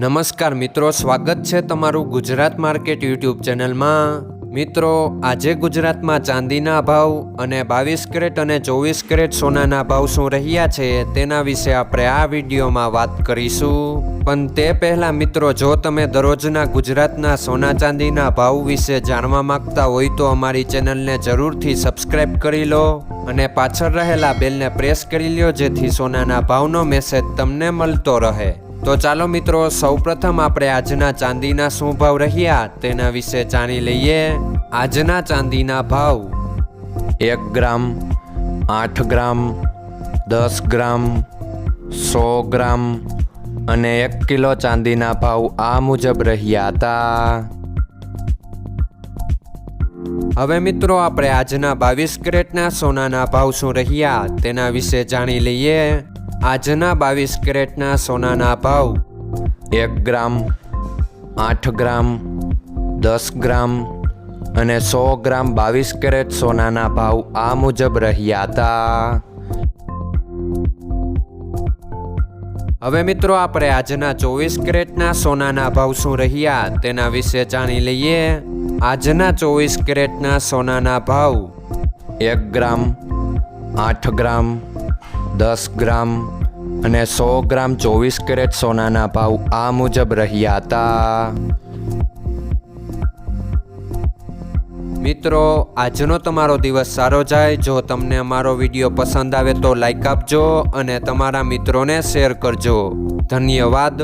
નમસ્કાર મિત્રો, સ્વાગત છે તમારું ગુજરાત માર્કેટ યુટ્યુબ ચેનલમાં। મિત્રો, આજે ગુજરાતમાં ચાંદીના ભાવ અને 22 કેરેટ અને 24 કેરેટ સોનાના ભાવ શું રહ્યા છે તેના વિશે આપણે આ વિડીયોમાં વાત કરીશું। પણ તે પહેલાં મિત્રો, જો તમે દરરોજના ગુજરાતના સોના ચાંદીના ભાવ વિશે જાણવા માંગતા હોય તો અમારી ચેનલને જરૂરથી સબસ્ક્રાઈબ કરી લો અને પાછળ રહેલા બેલને પ્રેસ કરી લો, જેથી સોનાના ભાવનો મેસેજ તમને મળતો રહે। તો ચાલો મિત્રો, સૌપ્રથમ આપણે આજના ચાંદીના શું ભાવ રહ્યા તેના વિશે જાણી લઈએ। આજના ચાંદીના ભાવ 1 ગ્રામ, 8 ગ્રામ, 10 ગ્રામ, 100 ગ્રામ અને 1 કિલો ચાંદીના ભાવ આ મુજબ રહ્યા હતા। હવે મિત્રો, આપણે આજના 22 કેરેટના સોનાના ભાવ શું રહ્યા તેના વિશે જાણી લઈએ। આજના 22 કેરેટના સોનાના ભાવ 1 ગ્રામ, 8 ગ્રામ, 10 ગ્રામ અને 100 ગ્રામ 22 કેરેટ સોનાના ભાવ આ મુજબ રહ્યા હતા। હવે મિત્રો, આપણે આજના 24 કેરેટના સોનાના ભાવ શું રહ્યા તેના વિશે જાણી લઈએ। આજના 24 કેરેટના સોનાના ભાવ 1 ગ્રામ, 8 ગ્રામ, 10 ગ્રામ અને 100 ગ્રામ 24 કેરેટ સોનાના ભાવ આ મુજબ રહ્યા હતા। મિત્રો, આજનો તમારો દિવસ સારો જાય। જો તમને અમારો વિડીયો પસંદ આવે તો લાઈક આપજો અને તમારા મિત્રોને શેર કરજો। ધન્યવાદ।